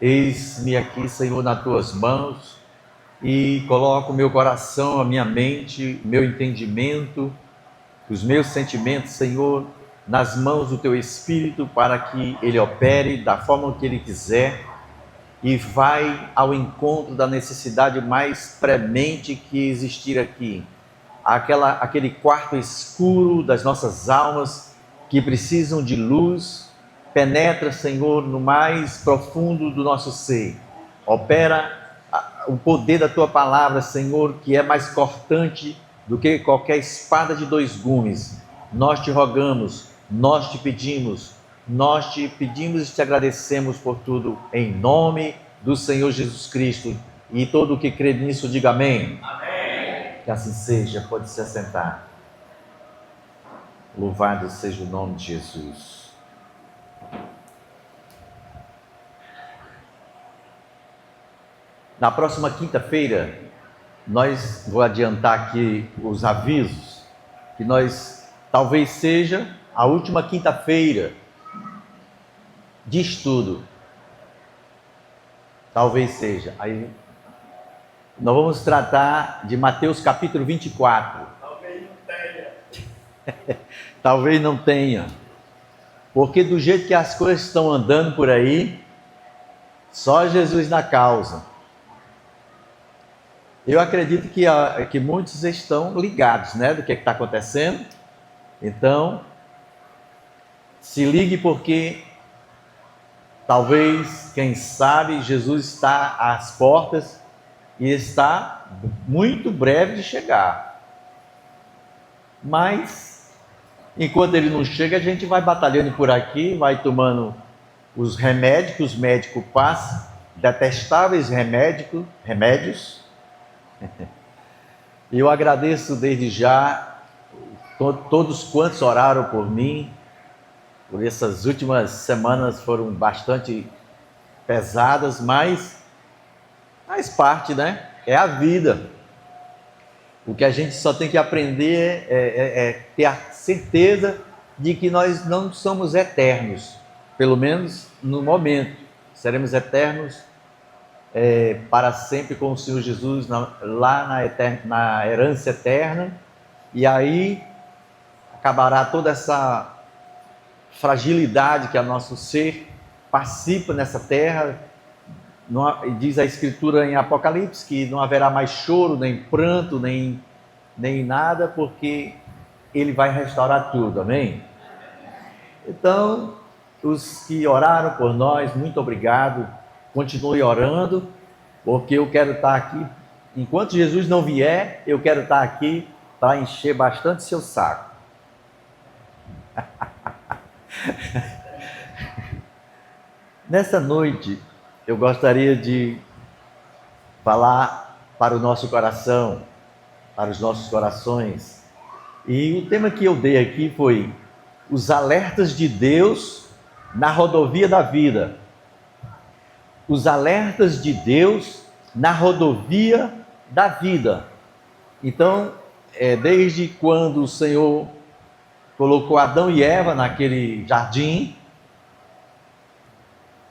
Eis-me aqui, Senhor, nas tuas mãos e coloco meu coração, a minha mente, meu entendimento, os meus sentimentos, Senhor, nas mãos do teu Espírito para que ele opere da forma que ele quiser e vai ao encontro da necessidade mais premente que existir aqui. Aquele quarto escuro das nossas almas que precisam de luz. Penetra, Senhor, no mais profundo do nosso ser. Opera o poder da tua palavra, Senhor, que é mais cortante do que qualquer espada de dois gumes. Nós te rogamos, nós te pedimos e te agradecemos por tudo, em nome do Senhor Jesus Cristo. E todo o que crê nisso, diga amém. Amém. Que assim seja, pode se assentar. Louvado seja o nome de Jesus. Na próxima quinta-feira, vou adiantar aqui os avisos, que talvez seja a última quinta-feira de estudo. Talvez seja. Aí, nós vamos tratar de Mateus capítulo 24. Talvez não tenha. Talvez não tenha. Porque do jeito que as coisas estão andando por aí, só Jesus na causa. Eu acredito que muitos estão ligados, né, do que está acontecendo. Então, se ligue porque talvez, quem sabe, Jesus está às portas e está muito breve de chegar. Mas, enquanto ele não chega, a gente vai batalhando por aqui, vai tomando os remédios que os médicos passam, detestáveis remédios. E eu agradeço desde já todos quantos oraram por mim. Por essas últimas semanas foram bastante pesadas, mas faz parte, né? É a vida. O que a gente só tem que aprender é ter a certeza de que nós não somos eternos, pelo menos no momento. Seremos eternos para sempre com o Senhor Jesus lá na herança eterna, e aí acabará toda essa fragilidade que é nosso ser participa nessa terra. Diz a Escritura em Apocalipse que não haverá mais choro, nem pranto, nem nada, porque Ele vai restaurar tudo, amém? Então, os que oraram por nós, muito obrigado. Continue orando, porque eu quero estar aqui, enquanto Jesus não vier, eu quero estar aqui para encher bastante seu saco. Nessa noite, eu gostaria de falar para o nosso coração, para os nossos corações, e o tema que eu dei aqui foi os alertas de Deus na rodovia da vida. Os alertas de Deus na rodovia da vida. Então, desde quando o Senhor colocou Adão e Eva naquele jardim,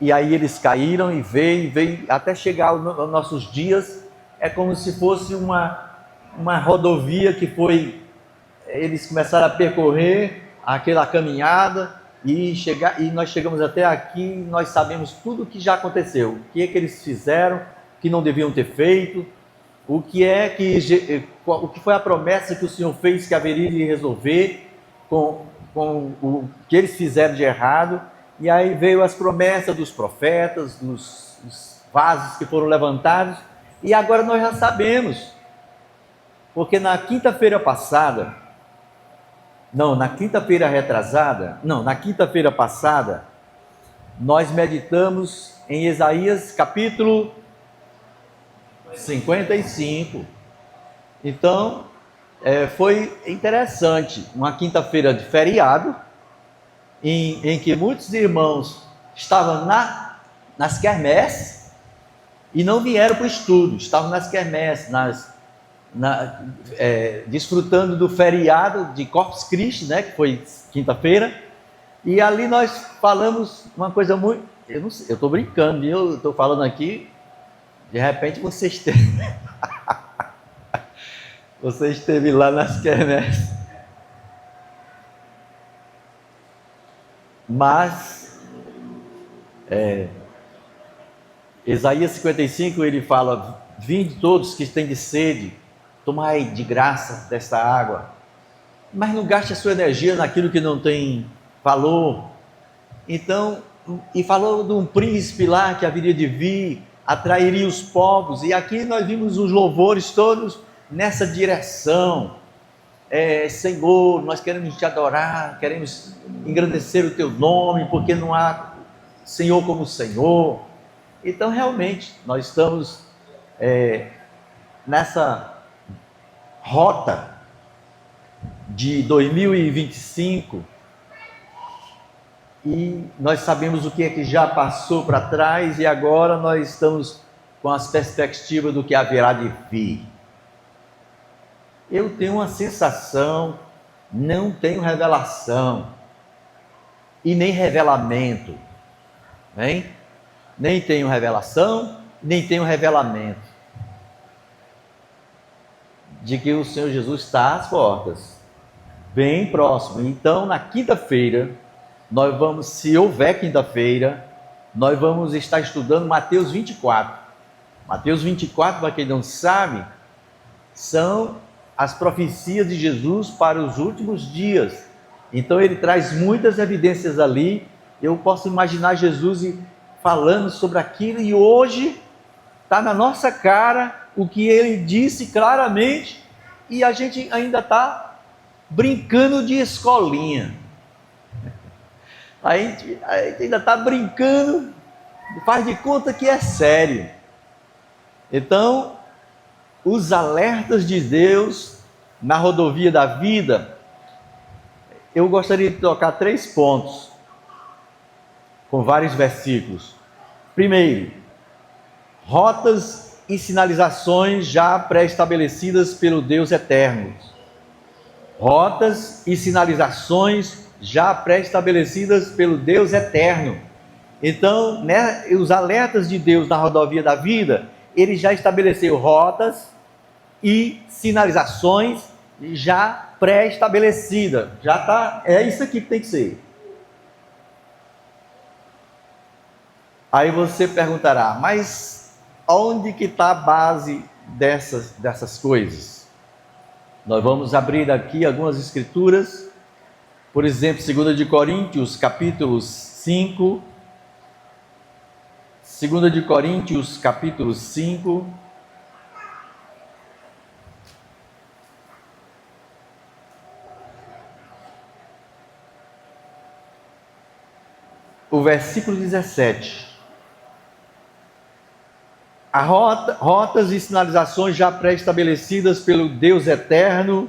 e aí eles caíram e veio até chegar aos nossos dias, é como se fosse uma rodovia que eles começaram a percorrer aquela caminhada, e nós chegamos até aqui. Nós sabemos tudo o que já aconteceu, o que eles fizeram, que não deviam ter feito, o que foi a promessa que o Senhor fez que haveria de resolver com o que eles fizeram de errado. E aí veio as promessas dos profetas, dos vasos que foram levantados, e agora nós já sabemos, porque na quinta-feira passada, nós meditamos em Isaías capítulo 55. Então, foi interessante, uma quinta-feira de feriado, em que muitos irmãos estavam nas quermesses e não vieram para o estudo, estavam nas quermesses, desfrutando do feriado de Corpus Christi, né, que foi quinta-feira. E ali nós falamos uma coisa muito eu não sei, eu estou brincando, eu estou falando aqui, de repente você esteve, você esteve lá nas quermesses. Mas, Isaías 55, ele fala: vinde todos que têm de sede, tomai de graça desta água, mas não gaste a sua energia naquilo que não tem valor. Então, e falou de um príncipe lá que haveria de vir, atrairia os povos, e aqui nós vimos os louvores todos nessa direção. Senhor, nós queremos te adorar, queremos engrandecer o teu nome, porque não há Senhor como o Senhor. Então, realmente, nós estamos nessa rota de 2025, e nós sabemos o que é que já passou para trás, e agora nós estamos com as perspectivas do que haverá de vir. Eu tenho uma sensação, não tenho revelação, e nem revelamento, nem tenho revelação, nem tenho revelamento, de que o Senhor Jesus está às portas, bem próximo. Então, na quinta-feira, nós vamos, se houver quinta-feira, nós vamos estar estudando Mateus 24. Mateus 24, para quem não sabe, são as profecias de Jesus para os últimos dias. Então ele traz muitas evidências ali. Eu posso imaginar Jesus falando sobre aquilo, e hoje está na nossa cara o que ele disse claramente, e a gente ainda está brincando de escolinha. A gente ainda está brincando, faz de conta que é sério. Então, os alertas de Deus na rodovia da vida, eu gostaria de tocar 3 pontos, com vários versículos. Primeiro, rotas e sinalizações já pré-estabelecidas pelo Deus eterno. Rotas e sinalizações já pré-estabelecidas pelo Deus eterno. Então, os alertas de Deus na rodovia da vida, ele já estabeleceu rotas e sinalizações já pré-estabelecidas. Já está, é isso aqui que tem que ser. Aí você perguntará, mas onde que está a base dessas coisas? Nós vamos abrir aqui algumas escrituras, por exemplo, 2 de Coríntios, capítulo 5, 2 de Coríntios, capítulo 5, o versículo 17. Rotas e sinalizações já pré-estabelecidas pelo Deus eterno.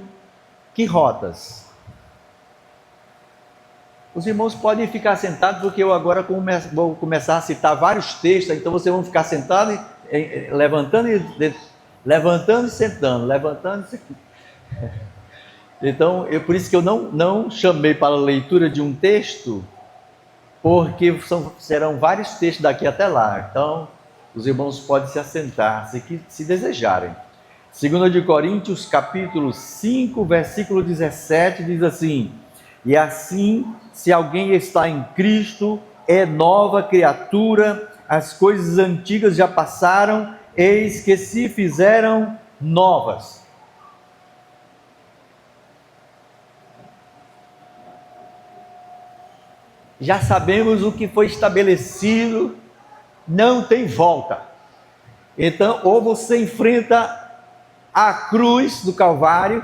Que rotas? Os irmãos podem ficar sentados, porque eu agora vou começar a citar vários textos, então vocês vão ficar sentados, levantando e sentando, levantando e sentando. Então, por isso que eu não chamei para a leitura de um texto, porque serão vários textos daqui até lá. Então, os irmãos podem se assentar, se desejarem. 2 de Coríntios, capítulo 5, versículo 17, diz assim: e assim, se alguém está em Cristo, é nova criatura, as coisas antigas já passaram, eis que se fizeram novas. Já sabemos o que foi estabelecido, não tem volta. Então, ou você enfrenta a cruz do Calvário,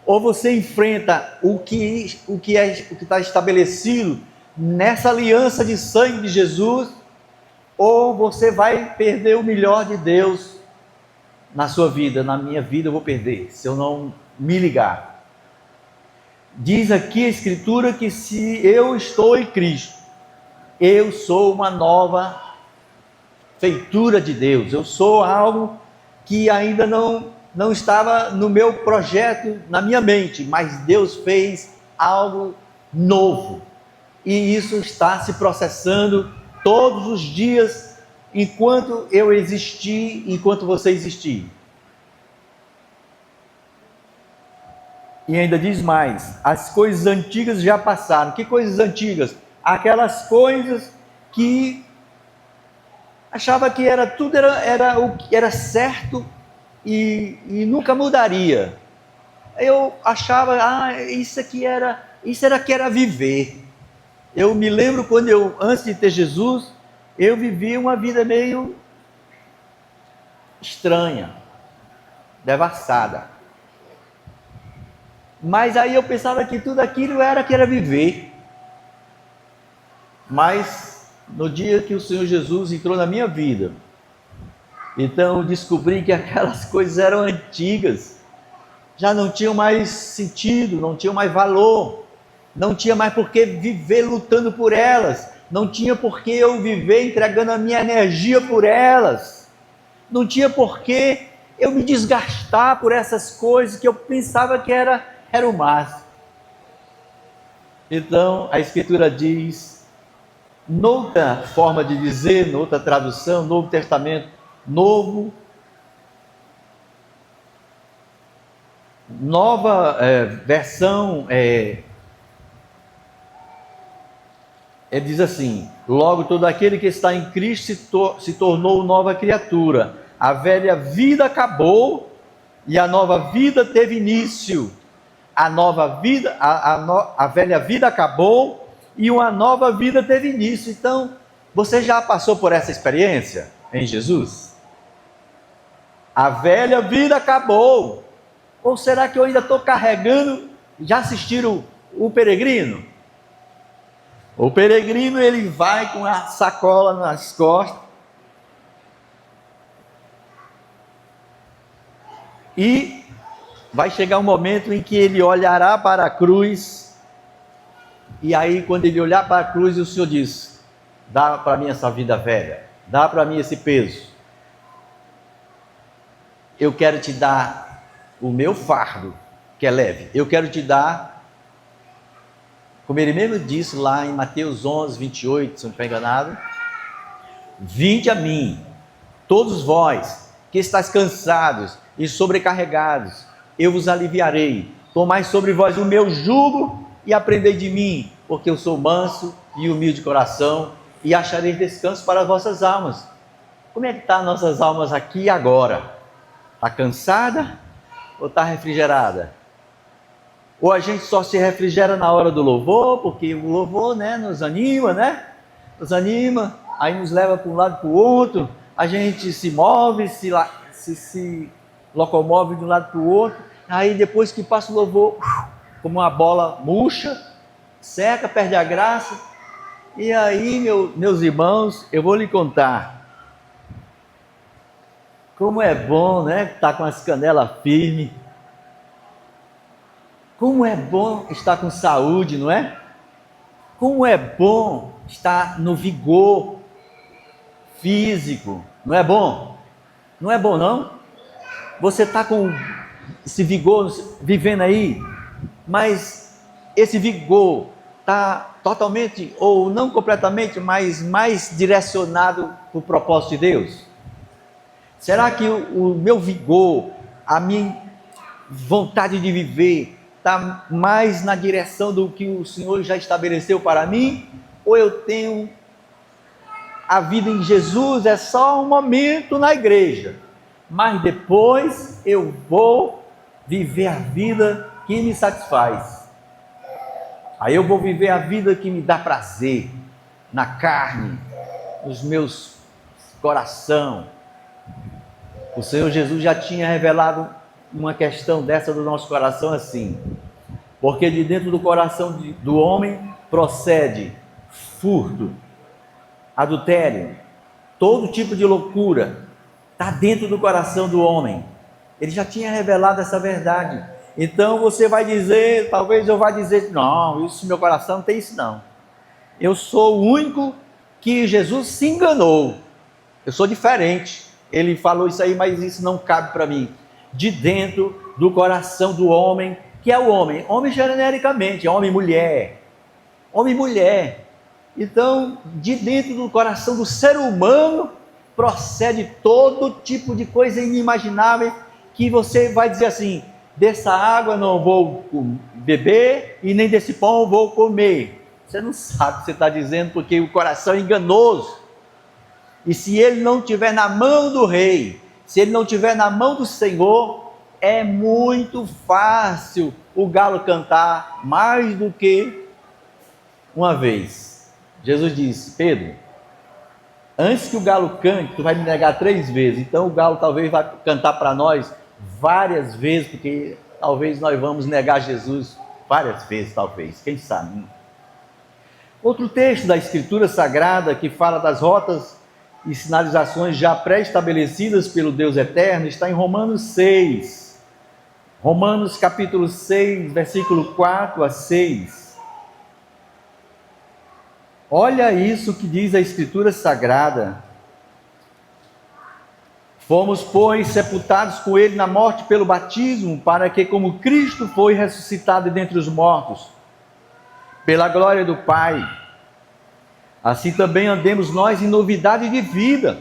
ou você enfrenta o que está estabelecido nessa aliança de sangue de Jesus, ou você vai perder o melhor de Deus na sua vida. Na minha vida eu vou perder, se eu não me ligar. Diz aqui a Escritura que se eu estou em Cristo, eu sou uma nova feitura de Deus. Eu sou algo que ainda não estava no meu projeto, na minha mente, mas Deus fez algo novo. E isso está se processando todos os dias, enquanto eu existir, enquanto você existir. E ainda diz mais: as coisas antigas já passaram. Que coisas antigas? Aquelas coisas que achava que era tudo era o que era certo e nunca mudaria. Eu achava, isso era que era viver. Eu me lembro quando antes de ter Jesus, eu vivia uma vida meio estranha, devassada. Mas aí eu pensava que tudo aquilo era que era viver. Mas no dia que o Senhor Jesus entrou na minha vida, então eu descobri que aquelas coisas eram antigas, já não tinham mais sentido, não tinham mais valor, não tinha mais por que viver lutando por elas, não tinha por que eu viver entregando a minha energia por elas, não tinha por que eu me desgastar por essas coisas que eu pensava que era o máximo. Então a Escritura diz, noutra forma de dizer, noutra tradução, Novo Testamento, nova versão, diz assim: logo todo aquele que está em Cristo se tornou nova criatura, a velha vida acabou e a nova vida teve início. A nova vida, a velha vida acabou e uma nova vida teve início. Então, você já passou por essa experiência em Jesus? A velha vida acabou. Ou será que eu ainda estou carregando? Já assistiram o Peregrino? O Peregrino, ele vai com a sacola nas costas e vai chegar um momento em que ele olhará para a cruz, e aí quando ele olhar para a cruz, o Senhor diz: dá para mim essa vida velha, dá para mim esse peso, eu quero te dar o meu fardo, que é leve, eu quero te dar, como ele mesmo disse lá em Mateus 11, 28, se não estiver enganado: vinde a mim, todos vós que estáis cansados e sobrecarregados, eu vos aliviarei. Tomai sobre vós o meu jugo e aprendei de mim, porque eu sou manso e humilde de coração, e achareis descanso para as vossas almas. Como é que estão nossas almas aqui e agora? Está cansada ou está refrigerada? Ou a gente só se refrigera na hora do louvor, porque o louvor, nos anima, Nos anima, aí nos leva para um lado e para o outro, a gente se move, se locomove de um lado para o outro, aí depois que passa o louvor, como uma bola murcha, seca, perde a graça. E aí, meus irmãos, eu vou lhe contar como é bom, estar com as canelas firmes. Como é bom estar com saúde, não é? Como é bom estar no vigor físico, não é bom? Não é bom, não? Você está com esse vigor vivendo aí, mas esse vigor está totalmente, ou não completamente, mas mais direcionado para o propósito de Deus? Será que o meu vigor, a minha vontade de viver, está mais na direção do que o Senhor já estabeleceu para mim? Ou eu tenho a vida em Jesus, é só um momento na igreja, mas depois eu vou viver a vida que me satisfaz. Aí eu vou viver a vida que me dá prazer, na carne, nos meus coração. O Senhor Jesus já tinha revelado uma questão dessa do nosso coração assim: porque de dentro do coração do homem procede furto, adultério, todo tipo de loucura, está dentro do coração do homem. Ele já tinha revelado essa verdade. Então você vai dizer, talvez eu vá dizer: não, isso meu coração não tem isso não. Eu sou o único que Jesus se enganou. Eu sou diferente. Ele falou isso aí, mas isso não cabe para mim. De dentro do coração do homem, que é o homem genericamente, homem e mulher. Homem e mulher. Então, de dentro do coração do ser humano, procede todo tipo de coisa inimaginável, que você vai dizer assim: dessa água não vou beber e nem desse pão vou comer. Você não sabe o que você está dizendo, porque o coração é enganoso. E se ele não estiver na mão do rei, se ele não estiver na mão do Senhor, é muito fácil o galo cantar mais do que uma vez. Jesus disse: Pedro, antes que o galo cante, tu vai me negar 3 vezes. Então o galo talvez vai cantar para nós várias vezes, porque talvez nós vamos negar Jesus várias vezes, talvez, quem sabe. Outro texto da Escritura Sagrada que fala das rotas e sinalizações já pré-estabelecidas pelo Deus Eterno está em Romanos 6. Romanos capítulo 6, versículo 4 a 6. Olha isso que diz a Escritura Sagrada. Fomos, pois, sepultados com ele na morte pelo batismo, para que, como Cristo foi ressuscitado dentre os mortos, pela glória do Pai, assim também andemos nós em novidade de vida.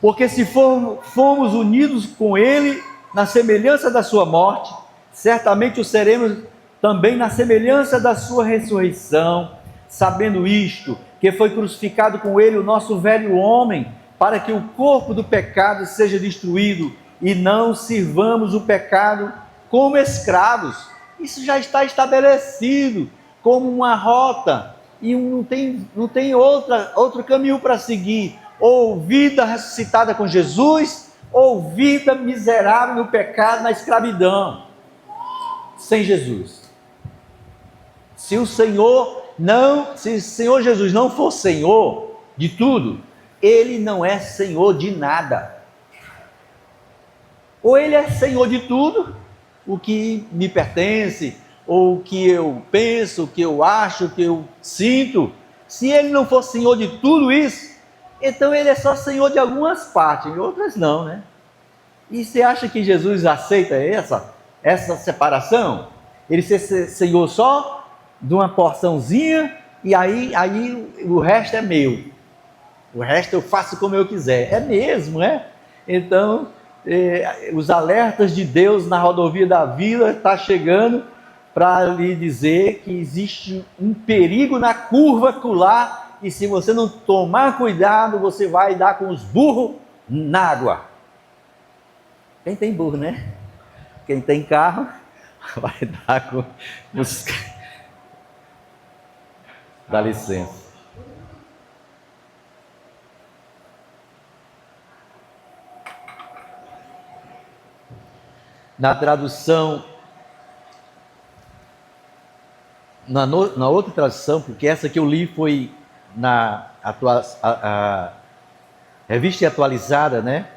Porque se fomos unidos com ele na semelhança da sua morte, certamente o seremos também na semelhança da sua ressurreição, sabendo isto, que foi crucificado com ele o nosso velho homem, para que o corpo do pecado seja destruído, e não sirvamos o pecado como escravos. Isso já está estabelecido como uma rota, e não tem outro caminho para seguir: ou vida ressuscitada com Jesus, ou vida miserável no pecado, na escravidão, sem Jesus. Se o Senhor Jesus não for Senhor de tudo, ele não é Senhor de nada. Ou ele é Senhor de tudo, o que me pertence, ou o que eu penso, o que eu acho, o que eu sinto. Se ele não for Senhor de tudo isso, então ele é só Senhor de algumas partes, em outras não, né? E você acha que Jesus aceita essa separação? Ele ser Senhor só de uma porçãozinha, e aí o resto é meu. O resto eu faço como eu quiser. É mesmo, é? Então, os alertas de Deus na rodovia da vida estão chegando para lhe dizer que existe um perigo na curva acolá, e se você não tomar cuidado, você vai dar com os burros na água. Quem tem burro, né? Quem tem carro vai dar com os... Dá licença. Na tradução, na outra tradução, porque essa que eu li foi na revista atualizada, né?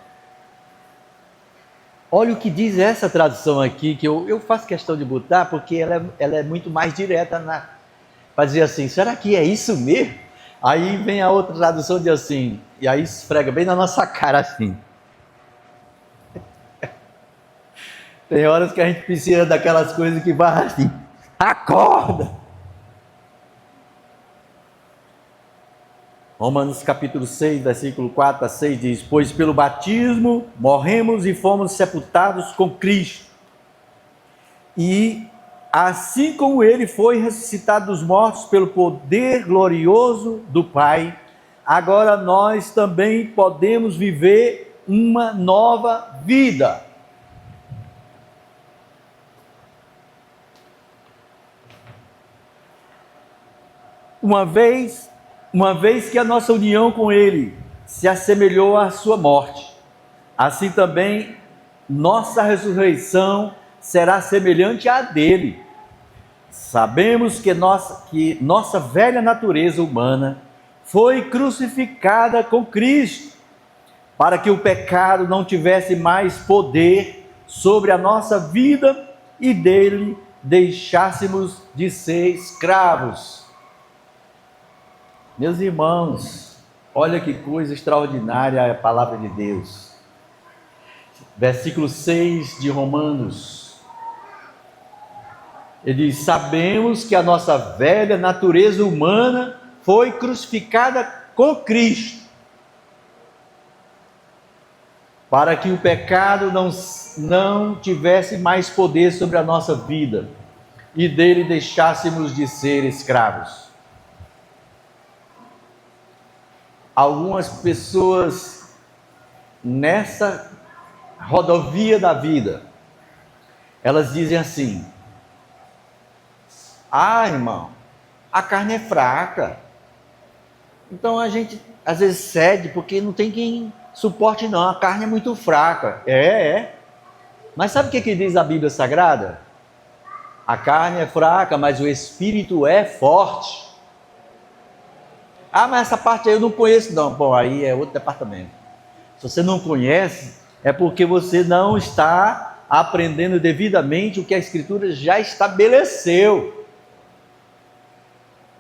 Olha o que diz essa tradução aqui, que eu faço questão de botar, porque ela é muito mais direta para dizer assim: será que é isso mesmo? Aí vem a outra tradução de assim, e aí esfrega bem na nossa cara assim. Tem horas que a gente precisa daquelas coisas que vai assim: acorda! Romanos capítulo 6, versículo 4 a 6 diz: pois pelo batismo morremos e fomos sepultados com Cristo. E assim como ele foi ressuscitado dos mortos pelo poder glorioso do Pai, agora nós também podemos viver uma nova vida. Uma vez que a nossa união com ele se assemelhou à sua morte, assim também nossa ressurreição será semelhante à dele. Sabemos que nossa velha natureza humana foi crucificada com Cristo, para que o pecado não tivesse mais poder sobre a nossa vida e dele deixássemos de ser escravos. Meus irmãos, olha que coisa extraordinária é a palavra de Deus. Versículo 6 de Romanos. Ele diz: sabemos que a nossa velha natureza humana foi crucificada com Cristo, para que o pecado não tivesse mais poder sobre a nossa vida e dele deixássemos de ser escravos. Algumas pessoas nessa rodovia da vida, elas dizem assim: ah, irmão, a carne é fraca, então a gente às vezes cede porque não tem quem suporte não, a carne é muito fraca. Mas sabe o que diz a Bíblia Sagrada? A carne é fraca, mas o espírito é forte. Ah, mas essa parte aí eu não conheço não. Bom, aí é outro departamento. Se você não conhece, é porque você não está aprendendo devidamente o que a Escritura já estabeleceu.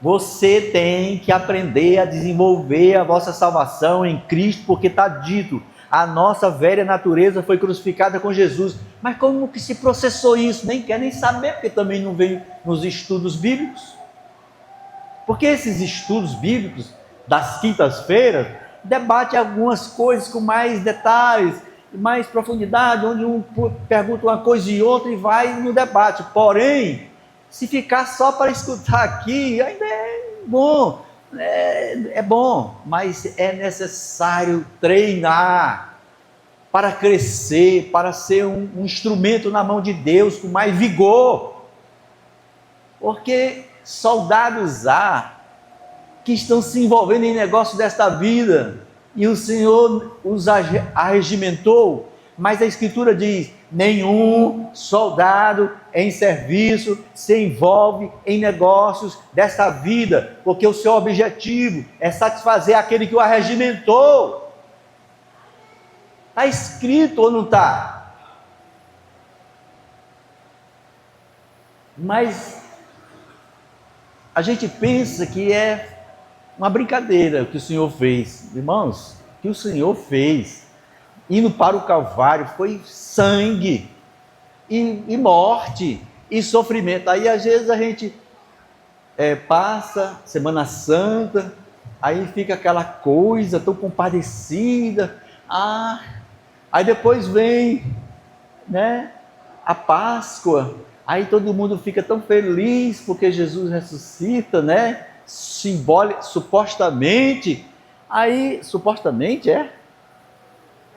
Você tem que aprender a desenvolver a vossa salvação em Cristo, porque está dito: a nossa velha natureza foi crucificada com Jesus. Mas como que se processou isso? Nem quer nem saber, porque também não vem nos estudos bíblicos. Porque esses estudos bíblicos das quintas-feiras debatem algumas coisas com mais detalhes, mais profundidade, onde um pergunta uma coisa e outra e vai no debate. Porém, se ficar só para escutar aqui, ainda é bom, é bom, mas é necessário treinar para crescer, para ser um instrumento na mão de Deus com mais vigor. Porque soldados há que estão se envolvendo em negócio desta vida e o Senhor os arregimentou, mas a Escritura diz: nenhum soldado em serviço se envolve em negócios desta vida, porque o seu objetivo é satisfazer aquele que o arregimentou. Está escrito ou não está? Mas a gente pensa que é uma brincadeira o que o Senhor fez. Irmãos, o que o Senhor fez indo para o Calvário foi sangue e morte e sofrimento. Aí às vezes a gente passa Semana Santa, aí fica aquela coisa tão compadecida. Aí depois vem, né, a Páscoa. Aí todo mundo fica tão feliz porque Jesus ressuscita, né? Supostamente. Aí, supostamente é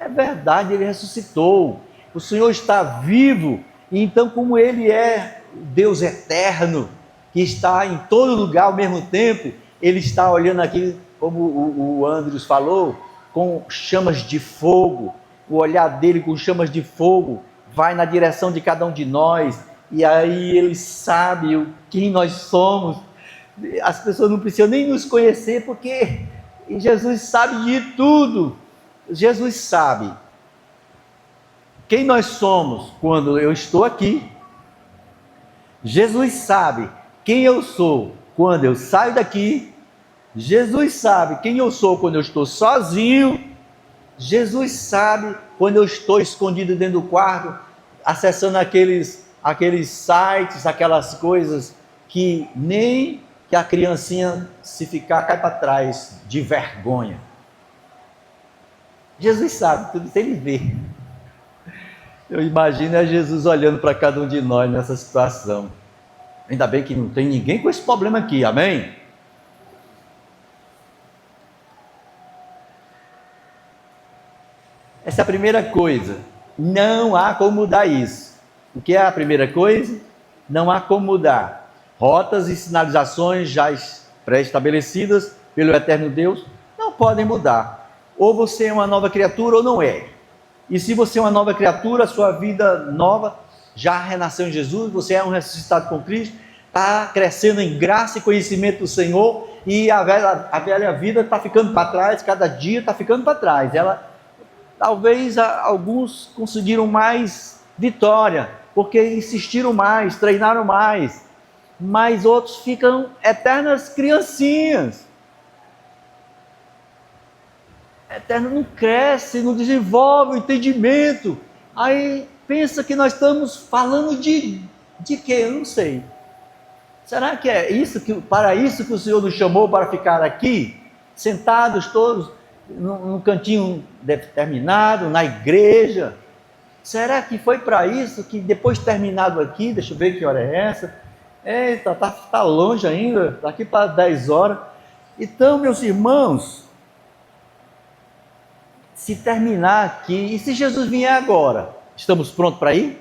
verdade, ele ressuscitou. O Senhor está vivo. E então, como ele é Deus eterno, que está em todo lugar ao mesmo tempo, ele está olhando aqui, como o Andrews falou, com chamas de fogo. O olhar dele com chamas de fogo vai na direção de cada um de nós. E aí ele sabe quem nós somos. As pessoas não precisam nem nos conhecer, porque Jesus sabe de tudo. Jesus sabe quem nós somos quando eu estou aqui. Jesus sabe quem eu sou quando eu saio daqui. Jesus sabe quem eu sou quando eu estou sozinho. Jesus sabe quando eu estou escondido dentro do quarto, acessando aqueles sites, aquelas coisas que nem que a criancinha, se ficar, cai para trás de vergonha. Jesus sabe tudo, ele vê. Eu imagino Jesus olhando para cada um de nós nessa situação. Ainda bem que não tem ninguém com esse problema aqui, amém? Essa é a primeira coisa. Não há como mudar isso. O que é a primeira coisa? Não há como mudar. Rotas e sinalizações já pré-estabelecidas pelo eterno Deus não podem mudar. Ou você é uma nova criatura ou não é. E se você é uma nova criatura, a sua vida nova já renasceu em Jesus, você é um ressuscitado com Cristo, está crescendo em graça e conhecimento do Senhor, e a velha vida está ficando para trás, cada dia está ficando para trás. Talvez alguns conseguiram mais vitória, porque insistiram mais, treinaram mais, mas outros ficam eternas criancinhas. Eterno não cresce, não desenvolve o entendimento. Aí pensa que nós estamos falando de quê? Eu não sei. Será que é para isso que o Senhor nos chamou para ficar aqui, sentados todos num cantinho determinado, na igreja? Será que foi para isso que depois terminado aqui, deixa eu ver que hora é essa, eita, tá longe ainda, daqui para 10 horas. Então, meus irmãos, se terminar aqui, e se Jesus vier agora, estamos prontos para ir?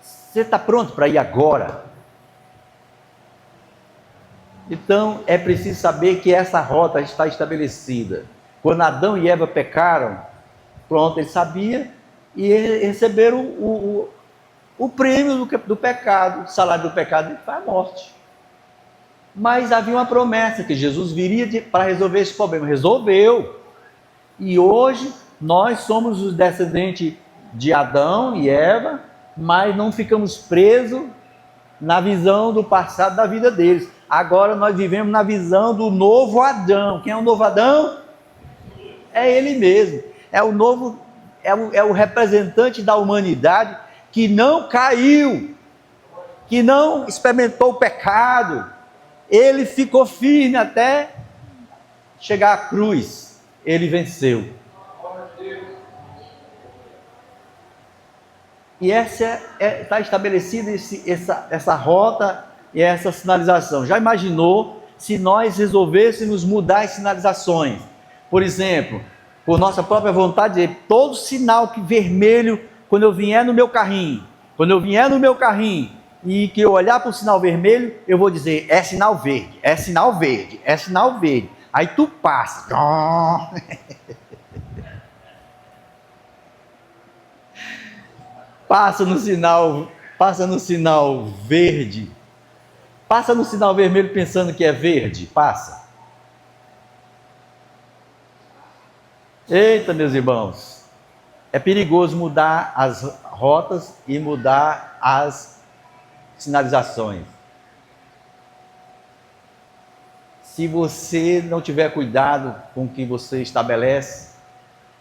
Você está pronto para ir agora? Então, é preciso saber que essa rota está estabelecida. Quando Adão e Eva pecaram, pronto, ele sabia, e eles receberam o prêmio do pecado. O salário do pecado foi a morte. Mas havia uma promessa que Jesus viria para resolver esse problema. Resolveu. E hoje nós somos os descendentes de Adão e Eva, mas não ficamos presos na visão do passado da vida deles. Agora nós vivemos na visão do novo Adão. Quem é o novo Adão? É ele mesmo. É o novo, é o representante da humanidade que não caiu, que não experimentou o pecado. Ele ficou firme até chegar à cruz. Ele venceu. E essa está estabelecida essa rota e essa sinalização. Já imaginou se nós resolvêssemos mudar as sinalizações? Por exemplo, por nossa própria vontade, todo sinal que vermelho, quando eu vier no meu carrinho, e que eu olhar para o sinal vermelho, eu vou dizer, é sinal verde, é sinal verde, é sinal verde. Aí tu passa. Passa no sinal verde. Passa no sinal vermelho pensando que é verde. Passa. Eita, meus irmãos. É perigoso mudar as rotas e mudar as sinalizações. Se você não tiver cuidado com o que você estabelece,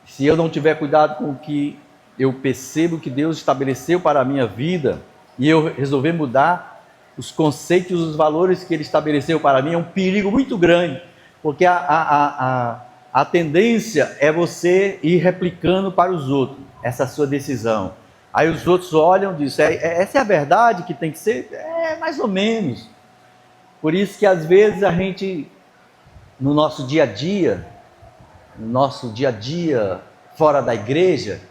se eu não tiver cuidado com o que eu percebo que Deus estabeleceu para a minha vida, e eu resolver mudar os conceitos, os valores que Ele estabeleceu para mim, é um perigo muito grande, porque a tendência é você ir replicando para os outros, essa sua decisão. Aí os outros olham e dizem, essa é a verdade que tem que ser? É, mais ou menos. Por isso que às vezes a gente, no nosso dia a dia fora da igreja,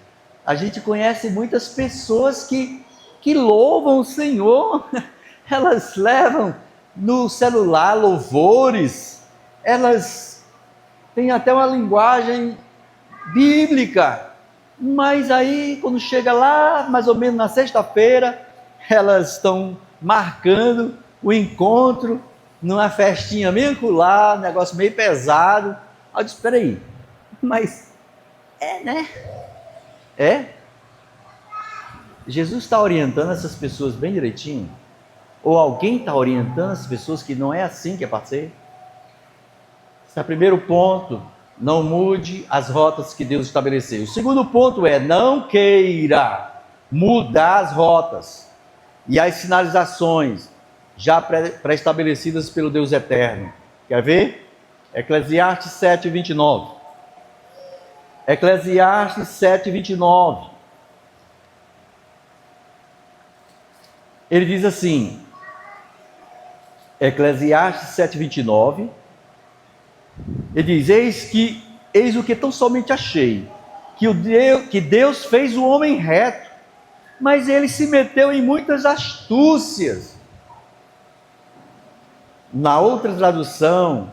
a gente conhece muitas pessoas que louvam o Senhor, elas levam no celular louvores, elas têm até uma linguagem bíblica, mas aí quando chega lá, mais ou menos na sexta-feira, elas estão marcando o encontro numa festinha meio acolá, negócio meio pesado. Eu disse, espera aí, mas né? Jesus está orientando essas pessoas bem direitinho? Ou alguém está orientando as pessoas que não é assim que é para ser? Esse é o primeiro ponto. Não mude as rotas que Deus estabeleceu. O segundo ponto é, não queira mudar as rotas e as sinalizações já pré-estabelecidas pelo Deus eterno. Quer ver? Eclesiastes 7:29. Eclesiastes 7:29. Ele diz assim, Eclesiastes 7:29, ele diz, eis o que tão somente achei, que Deus fez o homem reto, mas ele se meteu em muitas astúcias. Na outra tradução,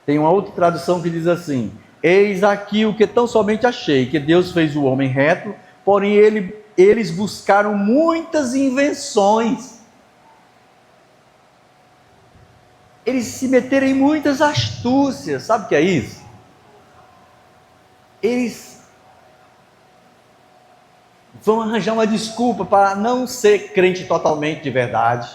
tem uma outra tradução que diz assim, eis aqui o que tão somente achei, que Deus fez o homem reto, porém eles buscaram muitas invenções. Eles se meteram em muitas astúcias. Sabe o que é isso? Eles vão arranjar uma desculpa para não ser crente totalmente de verdade.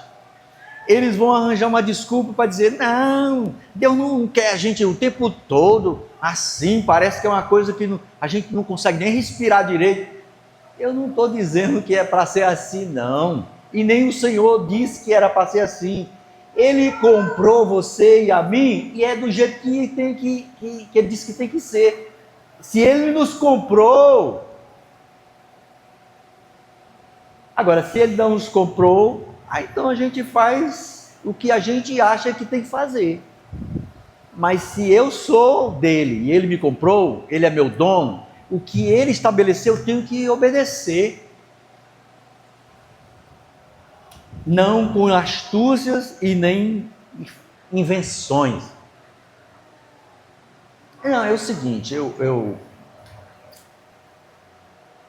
Eles vão arranjar uma desculpa para dizer, não, Deus não quer a gente o tempo todo assim, parece que é uma coisa que a gente não consegue nem respirar direito. Eu não estou dizendo que é para ser assim, não. e nem o Senhor disse que era para ser assim. Ele comprou você e a mim, e é do jeito que tem que ele disse que tem que ser. Se ele nos comprou, agora se ele não nos comprou, aí então a gente faz o que a gente acha que tem que fazer. Mas se eu sou dele e ele me comprou, ele é meu dono, o que ele estabeleceu eu tenho que obedecer. Não com astúcias e nem invenções. Não, é o seguinte,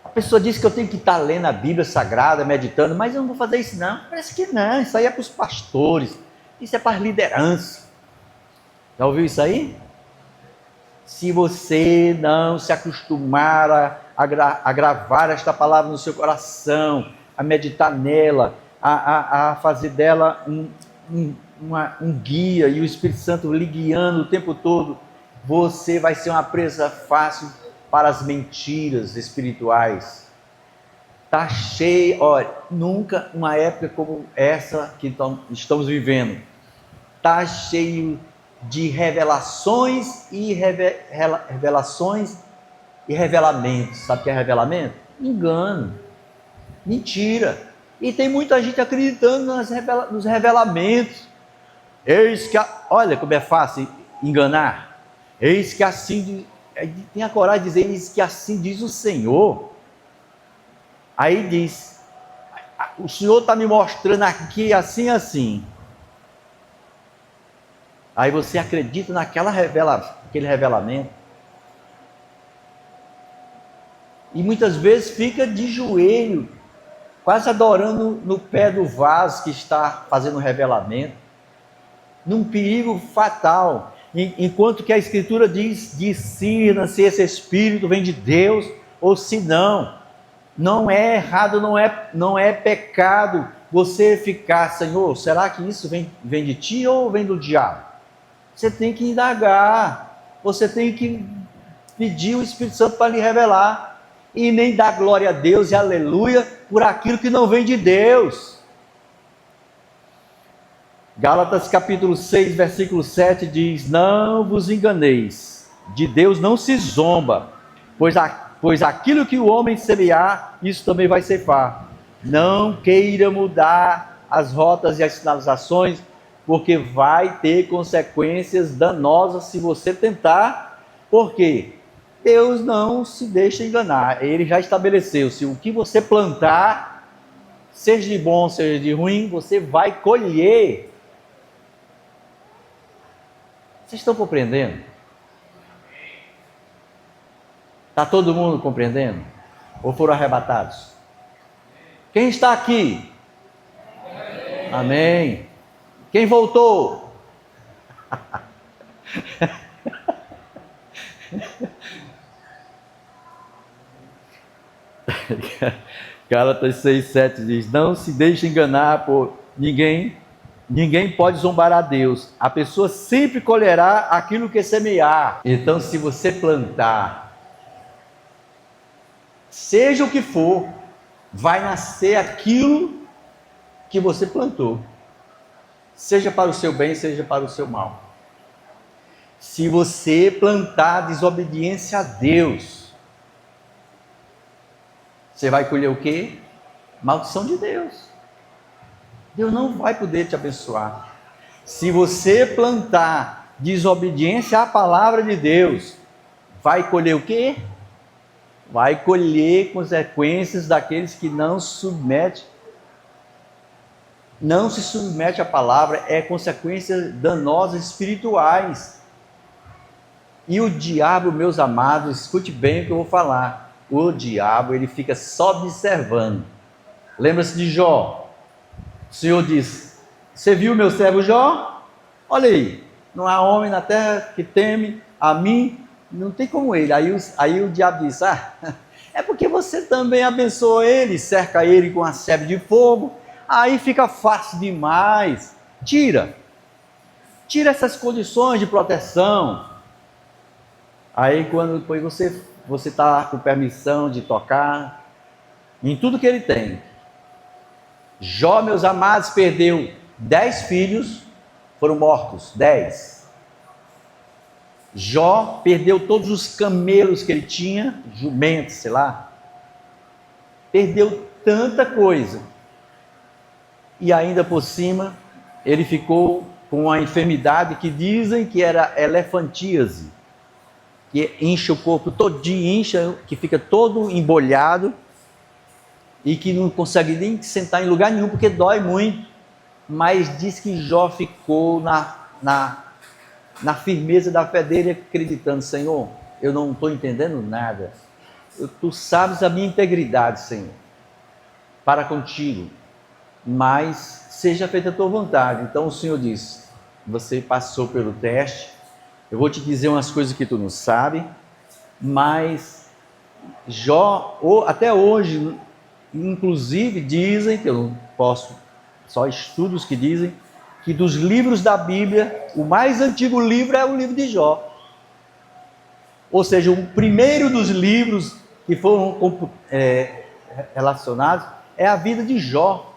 a pessoa diz que eu tenho que estar lendo a Bíblia Sagrada, meditando, mas eu não vou fazer isso não. Parece que não, isso aí é para os pastores, isso é para as lideranças. Já ouviu isso aí? Se você não se acostumar a gravar esta palavra no seu coração, a meditar nela, a fazer dela um guia, e o Espírito Santo lhe guiando o tempo todo, você vai ser uma presa fácil para as mentiras espirituais. Está cheio, olha, nunca uma época como essa que estamos vivendo, está cheio de revelações e revelações e revelamentos. Sabe o que é revelamento? Engano, mentira. E tem muita gente acreditando nos revelamentos. Eis que, olha como é fácil enganar. Eis que assim, tem a coragem de dizer, eis que assim diz o Senhor. Aí diz, o Senhor está me mostrando aqui assim, assim. Aí você acredita naquele revelamento. E muitas vezes fica de joelho, quase adorando no pé do vaso que está fazendo o revelamento, num perigo fatal. Enquanto que a Escritura diz, discirna se esse Espírito vem de Deus ou se não. Não é errado, não é pecado você ficar, Senhor, será que isso vem de ti ou vem do diabo? Você tem que indagar, você tem que pedir o Espírito Santo para lhe revelar, e nem dar glória a Deus e aleluia por aquilo que não vem de Deus. Gálatas capítulo 6, versículo 7 diz, não vos enganeis, de Deus não se zomba, pois aquilo que o homem semear, isso também vai ceifar. Não queira mudar as rotas e as sinalizações, porque vai ter consequências danosas se você tentar. Por quê? Deus não se deixa enganar, ele já estabeleceu, se o que você plantar, seja de bom, seja de ruim, você vai colher. Vocês estão compreendendo? Está todo mundo compreendendo? Ou foram arrebatados? Quem está aqui? Amém. Quem voltou? Gálatas 6,7 diz, não se deixe enganar por ninguém pode zombar a Deus, a pessoa sempre colherá aquilo que semear. Então se você plantar, seja o que for, vai nascer aquilo que você plantou, seja para o seu bem, seja para o seu mal. Se você plantar desobediência a Deus, você vai colher o quê? Maldição de Deus. Deus não vai poder te abençoar. Se você plantar desobediência à palavra de Deus, vai colher o quê? Vai colher consequências daqueles que não se submetem à palavra, é consequências danosas espirituais. E o diabo, meus amados, escute bem o que eu vou falar. O diabo, ele fica só observando. Lembra-se de Jó? O Senhor diz, você viu meu servo Jó? Olha aí, não há homem na terra que teme a mim, não tem como ele. Aí o diabo diz, é porque você também abençoa ele, cerca ele com a sebe de fogo, aí fica fácil demais. Tira essas condições de proteção. Aí quando depois você está com permissão de tocar em tudo que ele tem, Jó, meus amados, perdeu 10 filhos, foram mortos, 10. Jó perdeu todos os camelos que ele tinha, jumentos, sei lá. Perdeu tanta coisa. E ainda por cima, ele ficou com uma enfermidade que dizem que era elefantíase, que incha o corpo todinho, incha, que fica todo embolhado e que não consegue nem sentar em lugar nenhum porque dói muito. Mas diz que Jó ficou na firmeza da fé dele, acreditando: Senhor, eu não estou entendendo nada. Tu sabes a minha integridade, Senhor, para contigo, mas seja feita a tua vontade. Então o Senhor disse: você passou pelo teste, eu vou te dizer umas coisas que tu não sabe, mas Jó, até hoje, inclusive dizem, que eu não posso, só estudos que dizem, que dos livros da Bíblia, o mais antigo livro é o livro de Jó. Ou seja, o primeiro dos livros que foram relacionados é a vida de Jó.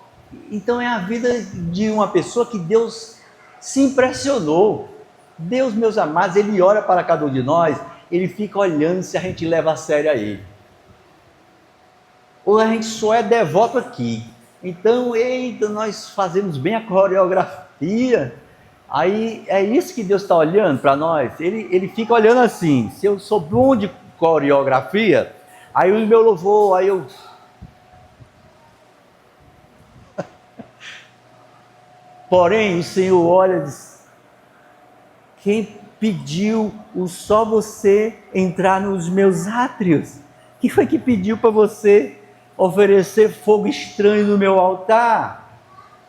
Então é a vida de uma pessoa que Deus se impressionou. Deus, meus amados, Ele olha para cada um de nós, Ele fica olhando se a gente leva a sério a Ele. Ou a gente só é devoto aqui. Então, eita, nós fazemos bem a coreografia. Aí é isso que Deus está olhando para nós. Ele fica olhando assim: se eu sou bom de coreografia, aí o meu louvor, aí eu... Porém, o Senhor olha e diz: quem pediu só você entrar nos meus átrios? Quem foi que pediu para você oferecer fogo estranho no meu altar?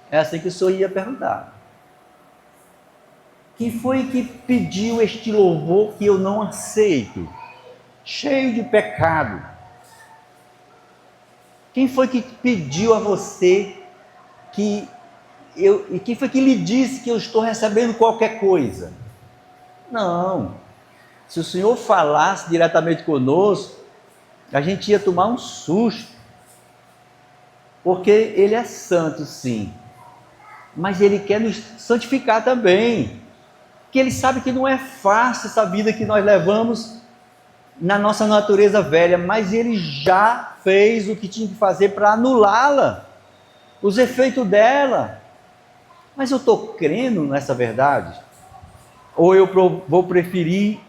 É assim que o Senhor ia perguntar. Quem foi que pediu este louvor que eu não aceito, cheio de pecado? Quem foi que pediu a você e quem foi que lhe disse que eu estou recebendo qualquer coisa? Não. Se o Senhor falasse diretamente conosco, a gente ia tomar um susto. Porque Ele é santo, sim. Mas Ele quer nos santificar também. Porque Ele sabe que não é fácil essa vida que nós levamos na nossa natureza velha. Mas Ele já fez o que tinha que fazer para anulá-la. Os efeitos dela. Mas eu estou crendo nessa verdade? Ou eu vou preferir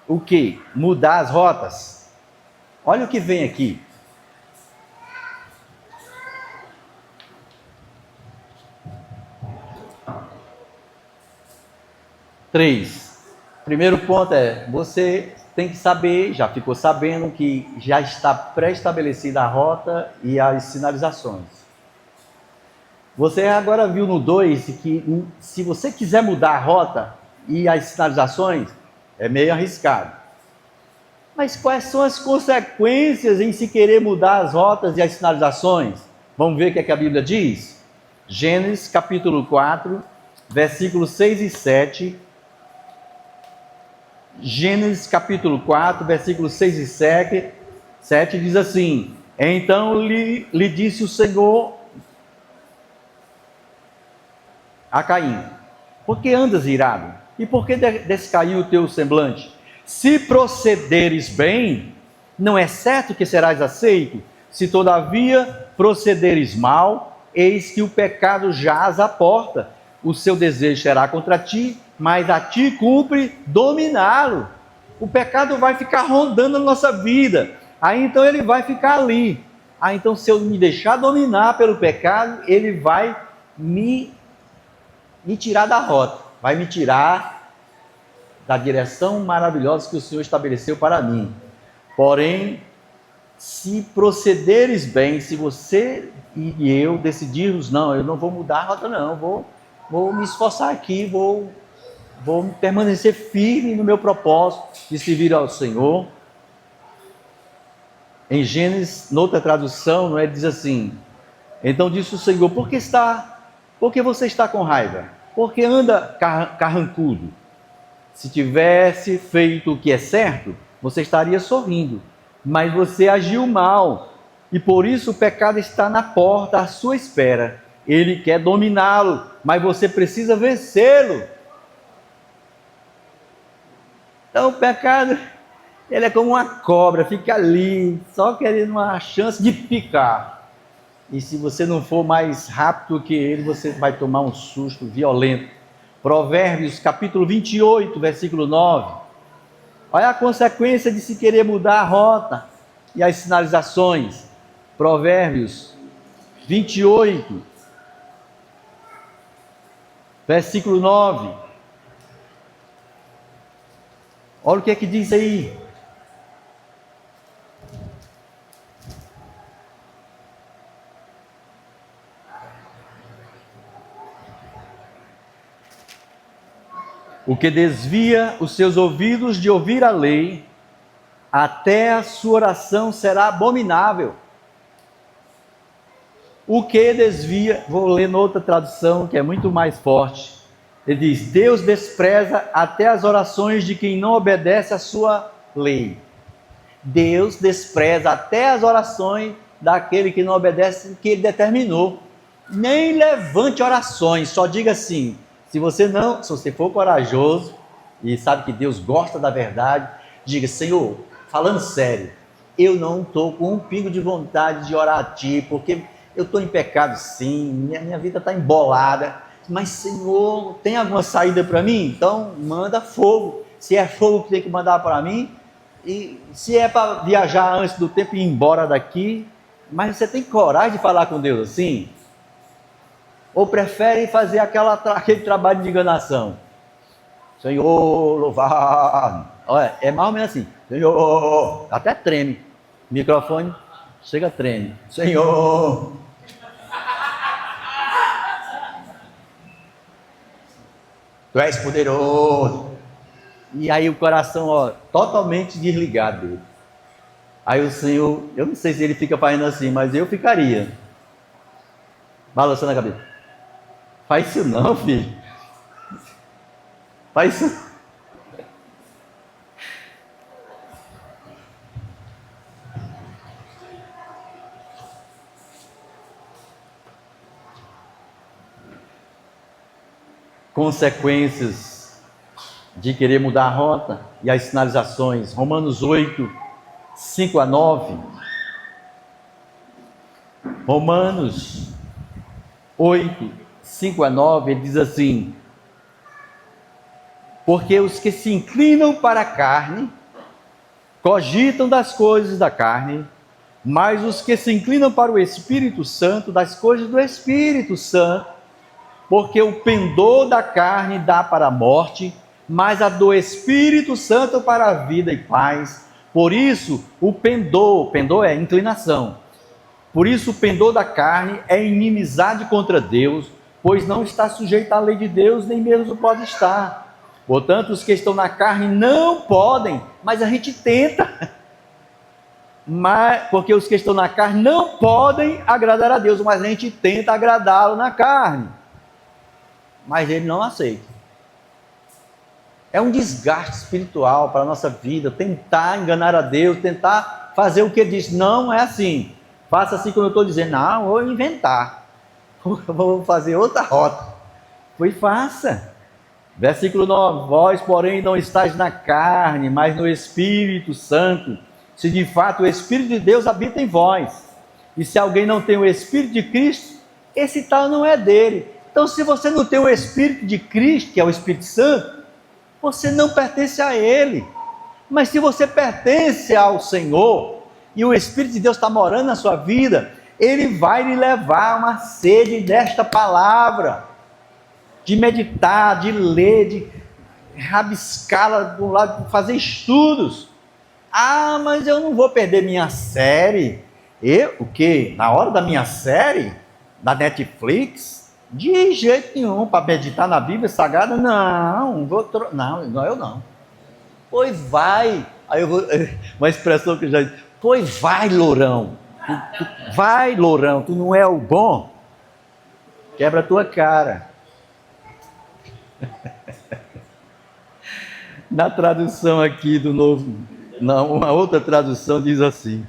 o quê? Mudar as rotas? Olha o que vem aqui. Primeiro ponto é: você tem que saber, já ficou sabendo que já está pré-estabelecida a rota e as sinalizações. Você agora viu no 2 que se você quiser mudar a rota e as sinalizações, é meio arriscado. Mas quais são as consequências em se querer mudar as rotas e as sinalizações? Vamos ver o que a Bíblia diz? Gênesis capítulo 4, versículos 6 e 7. Gênesis capítulo 4, versículos 6 e 7 diz assim: então lhe disse o Senhor a Caim: por que andas irado? E por que descaiu o teu semblante? Se procederes bem, não é certo que serás aceito? Se todavia procederes mal, eis que o pecado jaz à porta. O seu desejo será contra ti, mas a ti cumpre dominá-lo. O pecado vai ficar rondando a nossa vida. Aí então ele vai ficar ali. Aí então, se eu me deixar dominar pelo pecado, ele vai me tirar da rota, vai me tirar da direção maravilhosa que o Senhor estabeleceu para mim. Porém, se procederes bem, se você e eu decidirmos: não, eu não vou mudar a rota não, vou me esforçar aqui, vou permanecer firme no meu propósito de servir ao Senhor. Em Gênesis, noutra tradução, não é, diz assim: então disse o Senhor: por que você está com raiva? Por que anda carrancudo? Se tivesse feito o que é certo, você estaria sorrindo, mas você agiu mal, e por isso o pecado está na porta à sua espera, ele quer dominá-lo, mas você precisa vencê-lo. Então o pecado, ele é como uma cobra, fica ali, só querendo uma chance de picar. E se você não for mais rápido que ele, você vai tomar um susto violento. Provérbios capítulo 28, versículo 9. Olha a consequência de se querer mudar a rota e as sinalizações. Provérbios 28, versículo 9. Olha o que é que diz aí. O que desvia os seus ouvidos de ouvir a lei, até a sua oração será abominável. O que desvia, vou ler noutra tradução que é muito mais forte. Ele diz: Deus despreza até as orações de quem não obedece à sua lei. Deus despreza até as orações daquele que não obedece o que ele determinou. Nem levante orações, só diga assim. Se você for corajoso e sabe que Deus gosta da verdade, diga: Senhor, falando sério, eu não estou com um pingo de vontade de orar a Ti, porque eu estou em pecado sim, minha vida está embolada, mas Senhor, tem alguma saída para mim? Então manda fogo. Se é fogo que tem que mandar para mim, e se é para viajar antes do tempo e ir embora daqui, mas você tem coragem de falar com Deus assim? Ou prefere fazer aquele trabalho de enganação? Senhor, louvado. Olha, é mais ou menos assim. Senhor, até treme. Microfone, chega treme. Senhor. Tu és poderoso. E aí o coração, ó, totalmente desligado dele. Aí o Senhor, eu não sei se ele fica fazendo assim, mas eu ficaria. Balançando a cabeça. Faz isso não, filho. Faz isso. Consequências de querer mudar a rota e as sinalizações. Romanos 8, 5 a 9. Romanos 8, 5 a 9, ele diz assim: porque os que se inclinam para a carne, cogitam das coisas da carne, mas os que se inclinam para o Espírito Santo, das coisas do Espírito Santo, porque o pendor da carne dá para a morte, mas a do Espírito Santo para a vida e paz. Por isso, o pendor é inclinação. Por isso, o pendor da carne é inimizade contra Deus, pois não está sujeito à lei de Deus, nem mesmo pode estar. Portanto, os que estão na carne não podem, mas a gente tenta. Porque os que estão na carne não podem agradar a Deus, mas a gente tenta agradá-lo na carne. Mas ele não aceita. É um desgaste espiritual para a nossa vida, tentar enganar a Deus, tentar fazer o que ele diz. Não é assim. Faça assim como eu estou dizendo. Não, vou inventar. Vou fazer outra rota. Pois faça. Versículo 9. Vós, porém, não estáis na carne, mas no Espírito Santo. Se de fato o Espírito de Deus habita em vós. E se alguém não tem o Espírito de Cristo, esse tal não é dele. Então, se você não tem o Espírito de Cristo, que é o Espírito Santo, você não pertence a Ele. Mas se você pertence ao Senhor, e o Espírito de Deus está morando na sua vida, Ele vai lhe levar a uma sede desta palavra, de meditar, de ler, de rabiscá-la do lado, de fazer estudos. Ah, mas eu não vou perder minha série. O quê? Na hora da minha série? Da Netflix? De jeito nenhum, para meditar na Bíblia Sagrada, não, não, eu não. Pois vai, aí eu vou, uma expressão que eu já disse, pois vai, lourão, vai, lourão, tu não é o bom, quebra a tua cara. Na tradução aqui do novo, uma outra tradução diz assim: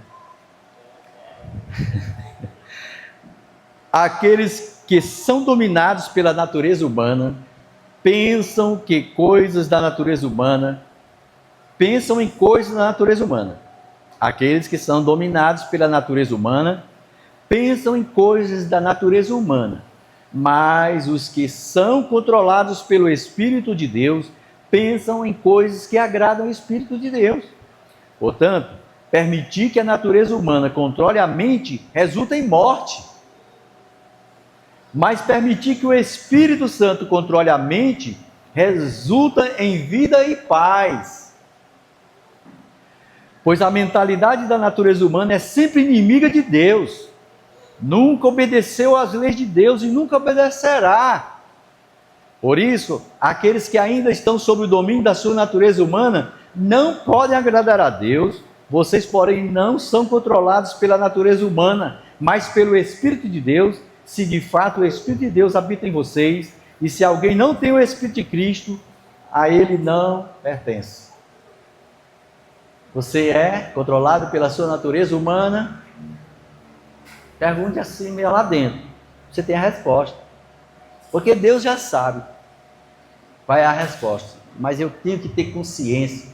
aqueles que são dominados pela natureza humana pensam que coisas da natureza humana, pensam em coisas da natureza humana. Aqueles que são dominados pela natureza humana pensam em coisas da natureza humana, mas os que são controlados pelo Espírito de Deus pensam em coisas que agradam ao Espírito de Deus. Portanto, permitir que a natureza humana controle a mente resulta em morte. Mas permitir que o Espírito Santo controle a mente resulta em vida e paz. Pois a mentalidade da natureza humana é sempre inimiga de Deus. Nunca obedeceu às leis de Deus e nunca obedecerá. Por isso, aqueles que ainda estão sob o domínio da sua natureza humana não podem agradar a Deus. Vocês, porém, não são controlados pela natureza humana, mas pelo Espírito de Deus, se de fato o Espírito de Deus habita em vocês. E se alguém não tem o Espírito de Cristo, a ele não pertence. Você é controlado pela sua natureza humana? Pergunte assim, meio lá dentro. Você tem a resposta. Porque Deus já sabe qual é a resposta. Mas eu tenho que ter consciência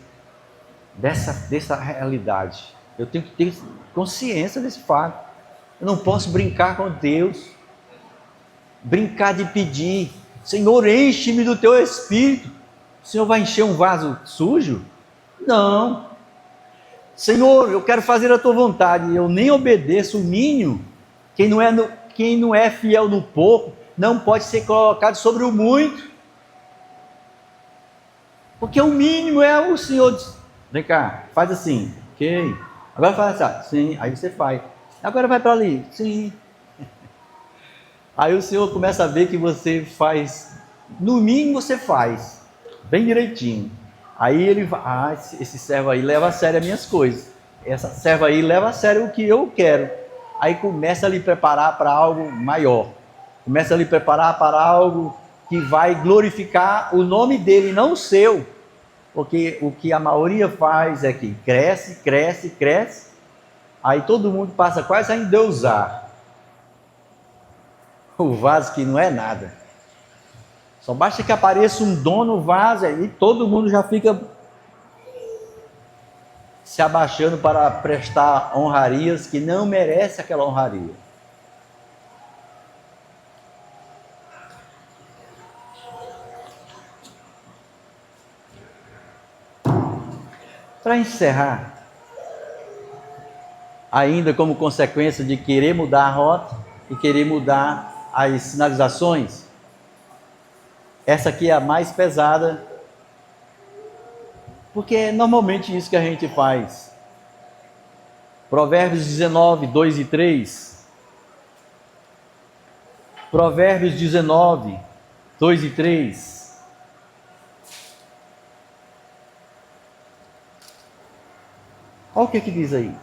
dessa realidade. Eu tenho que ter consciência desse fato. Eu não posso brincar com Deus. Brincar de pedir. Senhor, enche-me do teu Espírito. O Senhor vai encher um vaso sujo? Não. Senhor, eu quero fazer a tua vontade. Eu nem obedeço o mínimo. Quem não é fiel no pouco não pode ser colocado sobre o muito. Porque o mínimo é o Senhor. Vem cá, faz assim. Ok. Agora faz assim. Sim. Aí você faz. Agora vai para ali. Sim. Aí o Senhor começa a ver que você faz. No mínimo você faz. Bem direitinho. Aí ele vai, esse servo aí leva a sério as minhas coisas. Essa serva aí leva a sério o que eu quero. Aí começa a lhe preparar para algo maior. Começa a lhe preparar para algo que vai glorificar o nome dele, não o seu. Porque o que a maioria faz é que cresce, cresce, cresce. Aí todo mundo passa quase a endeusar o vaso que não é nada. Só basta que apareça um dono no vaso e todo mundo já fica se abaixando para prestar honrarias que não merece aquela honraria. Para encerrar, ainda como consequência de querer mudar a rota e querer mudar as sinalizações, essa aqui é a mais pesada, porque é normalmente isso que a gente faz. Provérbios 19, 2 e 3. Provérbios 19, 2 e 3. Olha o que diz aí.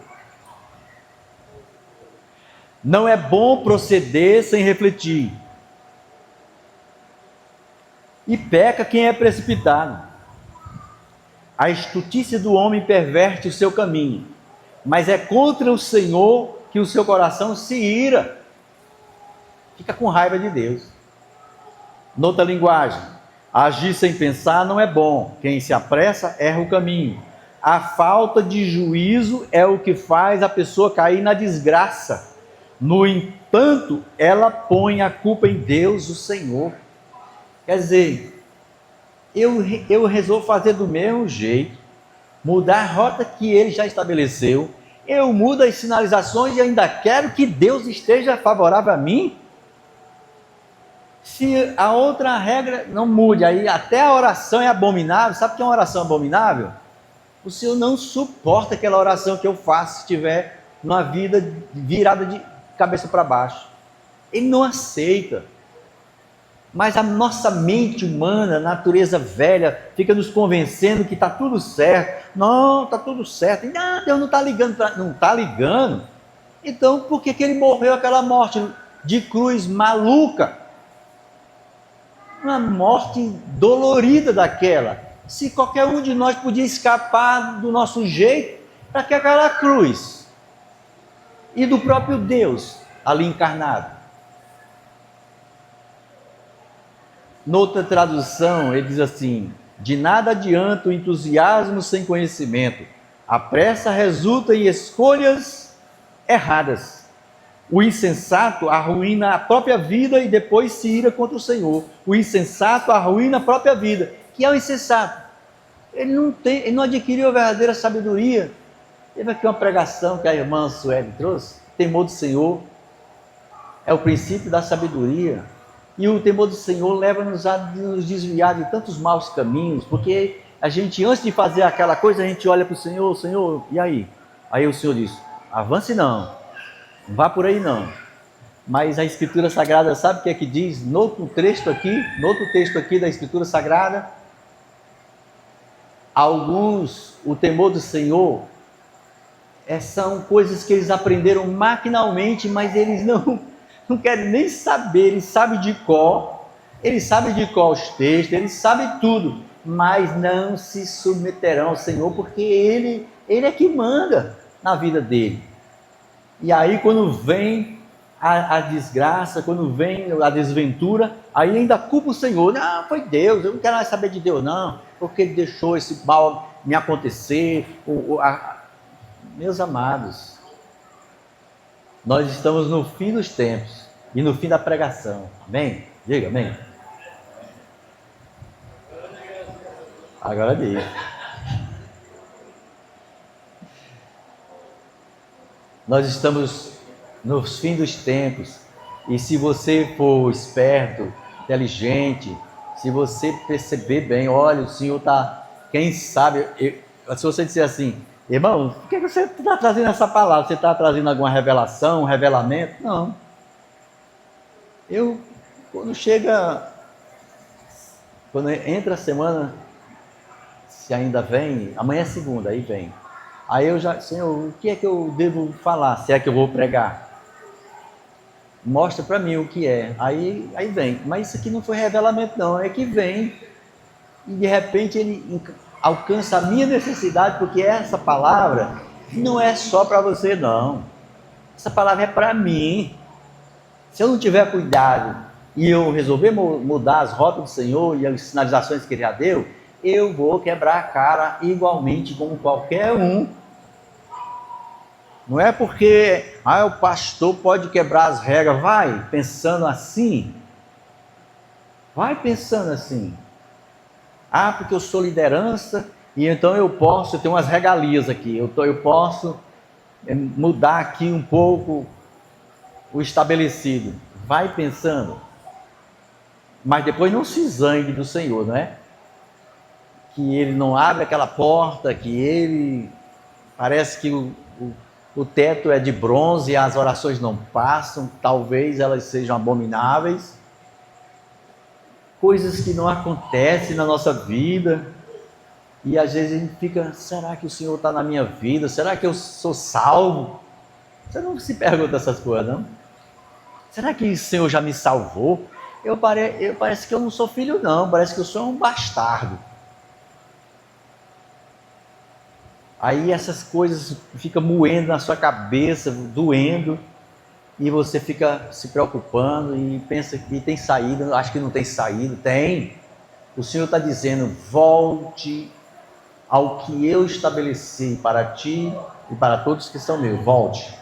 Não é bom proceder sem refletir. E peca quem é precipitado. A estutícia do homem perverte o seu caminho, mas é contra o Senhor que o seu coração se ira. Fica com raiva de Deus. Noutra linguagem, agir sem pensar não é bom. Quem se apressa erra o caminho. A falta de juízo é o que faz a pessoa cair na desgraça. No entanto, ela põe a culpa em Deus, o Senhor. Quer dizer, eu resolvo fazer do mesmo jeito, mudar a rota que ele já estabeleceu, eu mudo as sinalizações e ainda quero que Deus esteja favorável a mim? Se a outra regra não mude, aí até a oração é abominável. Sabe o que é uma oração abominável? O Senhor não suporta aquela oração que eu faço se estiver numa vida virada de cabeça para baixo. Ele não aceita. Mas a nossa mente humana, natureza velha, fica nos convencendo que está tudo certo. Não, está tudo certo. Não, Deus não está ligando. Não está ligando? Então, por que ele morreu aquela morte de cruz maluca? Uma morte dolorida daquela. Se qualquer um de nós podia escapar do nosso jeito, para que aquela cruz? E do próprio Deus ali encarnado. Noutra tradução, ele diz assim: de nada adianta o entusiasmo sem conhecimento. A pressa resulta em escolhas erradas. O insensato arruína a própria vida e depois se ira contra o Senhor. O insensato arruína a própria vida. Que é o insensato? Ele não adquiriu a verdadeira sabedoria. Teve aqui uma pregação que a irmã Sueli trouxe. Temor do Senhor é o princípio da sabedoria. E o temor do Senhor leva-nos a nos desviar de tantos maus caminhos, porque a gente, antes de fazer aquela coisa, a gente olha para o Senhor: Senhor, e aí? Aí o Senhor diz: avance não vá por aí não. Mas a Escritura Sagrada, sabe o que é que diz? No outro texto aqui da Escritura Sagrada, o temor do Senhor são coisas que eles aprenderam maquinalmente, mas eles não querem nem saber. Eles sabem de cor os textos, eles sabem tudo, mas não se submeterão ao Senhor, porque Ele é que manda na vida dele. E aí, quando vem a desgraça, quando vem a desventura, aí ainda culpa o Senhor. Não, foi Deus, eu não quero mais saber de Deus não, porque Ele deixou esse mal me acontecer. Meus amados, nós estamos no fim dos tempos e no fim da pregação. Amém? Diga amém. Agora diga. Nós estamos nos fins dos tempos, e se você for esperto, inteligente, se você perceber bem, olha, o Senhor está, quem sabe, se você disser assim: irmão, por que você está trazendo essa palavra? Você está trazendo alguma revelação, um revelamento? Não. Quando entra a semana, se ainda vem, amanhã é segunda, aí vem. Aí eu já: Senhor, o que é que eu devo falar, se é que eu vou pregar? Mostra para mim o que é. Aí vem. Mas isso aqui não foi revelamento não, é que vem e de repente ele alcança a minha necessidade, porque essa palavra não é só para você não. Essa palavra é para mim. Se eu não tiver cuidado e eu resolver mudar as rotas do Senhor e as sinalizações que Ele já deu, eu vou quebrar a cara igualmente como qualquer um. Não é porque o pastor pode quebrar as regras. Vai pensando assim. Porque eu sou liderança e então eu tenho umas regalias aqui. Eu posso mudar aqui um pouco o estabelecido. Vai pensando. Mas depois não se zangue do Senhor, não é? Que Ele não abre aquela porta, que Ele parece que o teto é de bronze e as orações não passam, talvez elas sejam abomináveis. Coisas que não acontecem na nossa vida. E às vezes a gente fica: será que o Senhor está na minha vida? Será que eu sou salvo? Você não se pergunta essas coisas, não? Será que o Senhor já me salvou? Parece que eu não sou filho não, parece que eu sou um bastardo. Aí essas coisas ficam moendo na sua cabeça, doendo, e você fica se preocupando e pensa que tem saída. Acho que não tem saída. Tem. O Senhor está dizendo: volte ao que eu estabeleci para ti e para todos que são meus. Volte.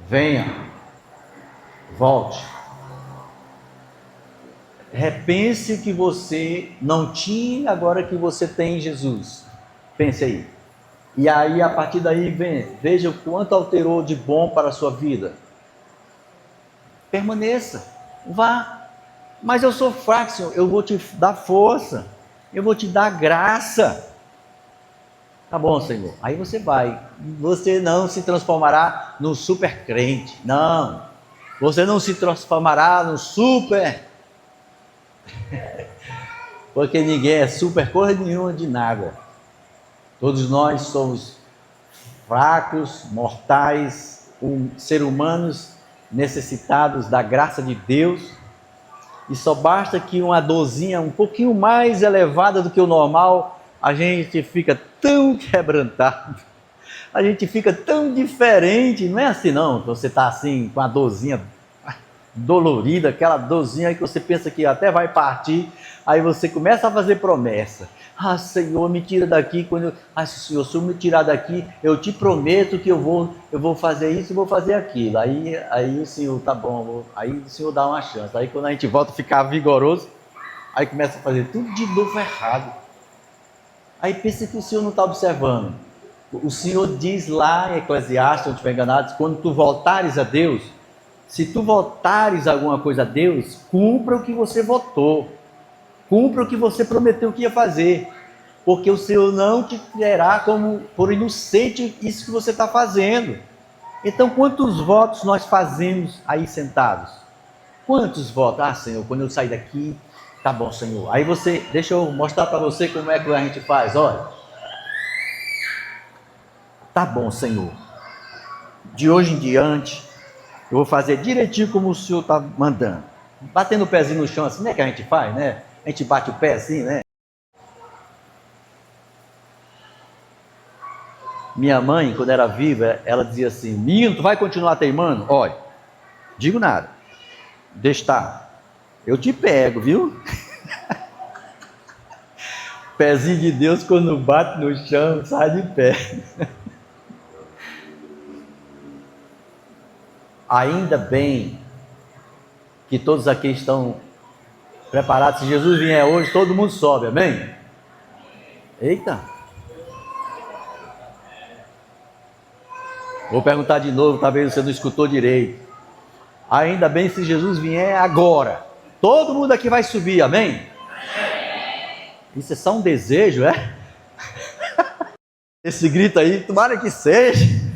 Venha. Volte. Repense o que você não tinha, agora que você tem Jesus. Pense aí. E aí, a partir daí, veja o quanto alterou de bom para a sua vida. Permaneça. Vá. Mas eu sou fraco, Senhor. Eu vou te dar força. Eu vou te dar graça. Tá bom, Senhor. Aí você vai. Você não se transformará num super crente. Não. Você não se transformará num super... Porque ninguém é super coisa nenhuma de nada. Todos nós somos fracos, mortais, seres humanos necessitados da graça de Deus. E só basta que uma dorzinha um pouquinho mais elevada do que o normal, a gente fica tão quebrantado, a gente fica tão diferente. Não é assim não, você está assim com a dorzinha dolorida, aquela dorzinha aí que você pensa que até vai partir, aí você começa a fazer promessa. Ah, Senhor, me tira daqui, se o Senhor me tirar daqui, eu te prometo que eu vou fazer isso e vou fazer aquilo. Aí o Senhor, tá bom, aí o Senhor dá uma chance. Aí quando a gente volta a ficar vigoroso, aí começa a fazer tudo de novo errado. Aí pensa que o Senhor não está observando. O Senhor diz lá em Eclesiastes, não estiver enganado, quando tu voltares a Deus, se tu voltares alguma coisa a Deus, cumpra o que você votou. Cumpra o que você prometeu que ia fazer. Porque o Senhor não te terá como por inocente isso que você está fazendo. Então, quantos votos nós fazemos aí sentados? Quantos votos? Ah, Senhor, quando eu sair daqui, tá bom, Senhor. Aí você, deixa eu mostrar para você como é que a gente faz, olha. Tá bom, Senhor. De hoje em diante, eu vou fazer direitinho como o Senhor está mandando. Batendo o pezinho no chão assim, né, que a gente faz, né? A gente bate o pé assim, né? Minha mãe, quando era viva, ela dizia assim: menino, tu vai continuar teimando? Olha, digo nada. Deixa estar. Eu te pego, viu? Pezinho de Deus, quando bate no chão, sai de pé. Ainda bem que todos aqui estão preparados. Se Jesus vier hoje, todo mundo sobe, amém? Eita! Vou perguntar de novo, talvez você não escutou direito. Ainda bem se Jesus vier agora. Todo mundo aqui vai subir, amém? Isso é só um desejo, é? Esse grito aí, tomara que seja.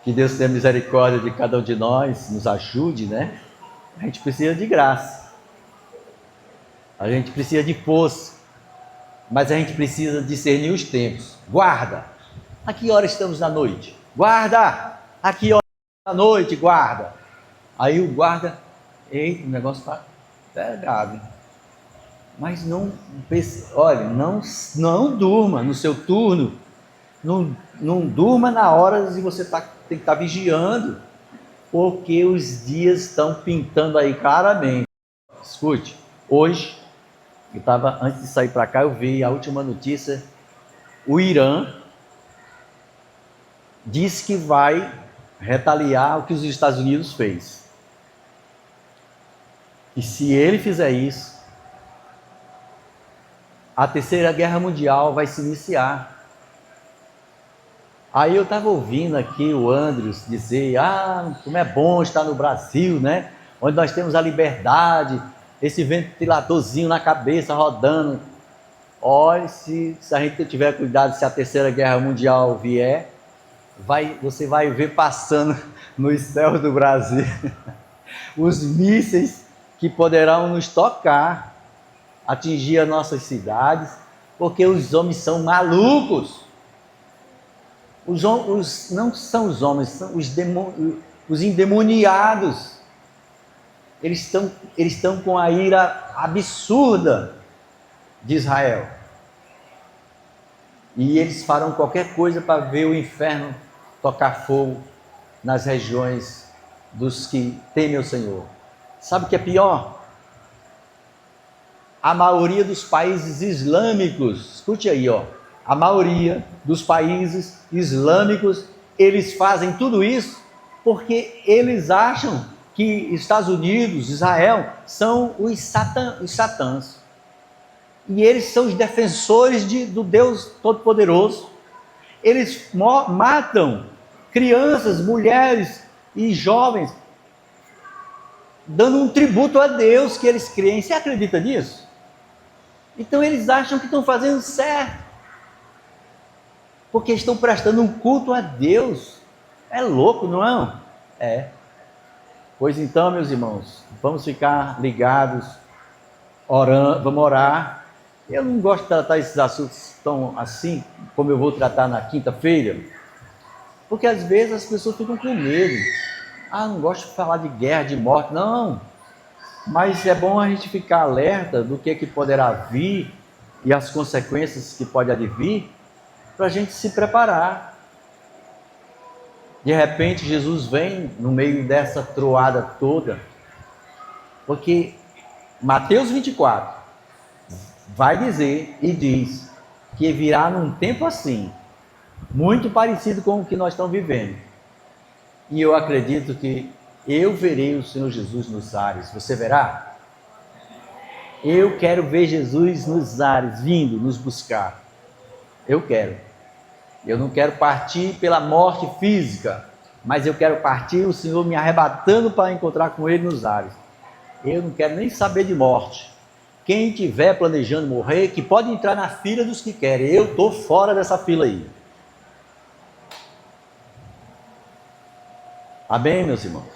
Que Deus tenha misericórdia de cada um de nós, nos ajude, né? A gente precisa de graça. A gente precisa de força. Mas a gente precisa discernir os tempos. Guarda! A que hora estamos na noite? Guarda! A que hora da noite? Guarda! Aí o guarda, eita, o negócio está pegado. Mas não, olha, não durma no seu turno. Não durma na hora de você tem que estar vigiando. Porque os dias estão pintando aí claramente. Escute, hoje, antes de sair para cá, eu vi a última notícia. O Irã disse que vai retaliar o que os Estados Unidos fez. E se ele fizer isso, a Terceira Guerra Mundial vai se iniciar. Aí eu estava ouvindo aqui o Andrews dizer, como é bom estar no Brasil, né? Onde nós temos a liberdade, esse ventiladorzinho na cabeça rodando. Olha, se a gente tiver cuidado, se a Terceira Guerra Mundial vier, você vai ver passando nos céus do Brasil os mísseis que poderão nos tocar, atingir as nossas cidades, porque os homens são malucos. Não são os homens, são os endemoniados. Eles estão com a ira absurda de Israel. E eles farão qualquer coisa para ver o inferno tocar fogo nas regiões dos que temem o Senhor. Sabe o que é pior? A maioria dos países islâmicos, escute aí, a maioria dos países islâmicos, eles fazem tudo isso porque eles acham que Estados Unidos, Israel, são os satãs. E eles são os defensores do Deus Todo-Poderoso. Eles matam crianças, mulheres e jovens, dando um tributo a Deus que eles creem. Você acredita nisso? Então eles acham que estão fazendo certo, porque estão prestando um culto a Deus. É louco, não é? É. Pois então, meus irmãos, vamos ficar ligados, orando, vamos orar. Eu não gosto de tratar esses assuntos tão assim, como eu vou tratar na quinta-feira, porque às vezes as pessoas ficam com medo. Não gosto de falar de guerra, de morte, não. Mas é bom a gente ficar alerta do que poderá vir e as consequências que pode advir, para a gente se preparar. De repente Jesus vem no meio dessa troada toda, porque Mateus 24 vai dizer e diz que virá num tempo assim, muito parecido com o que nós estamos vivendo. E eu acredito que eu verei o Senhor Jesus nos ares. Você verá? Eu quero ver Jesus nos ares, vindo nos buscar. Eu quero. Eu não quero partir pela morte física, mas eu quero partir o Senhor me arrebatando para encontrar com Ele nos ares. Eu não quero nem saber de morte. Quem estiver planejando morrer, que pode entrar na fila dos que querem. Eu estou fora dessa fila aí. Amém, meus irmãos?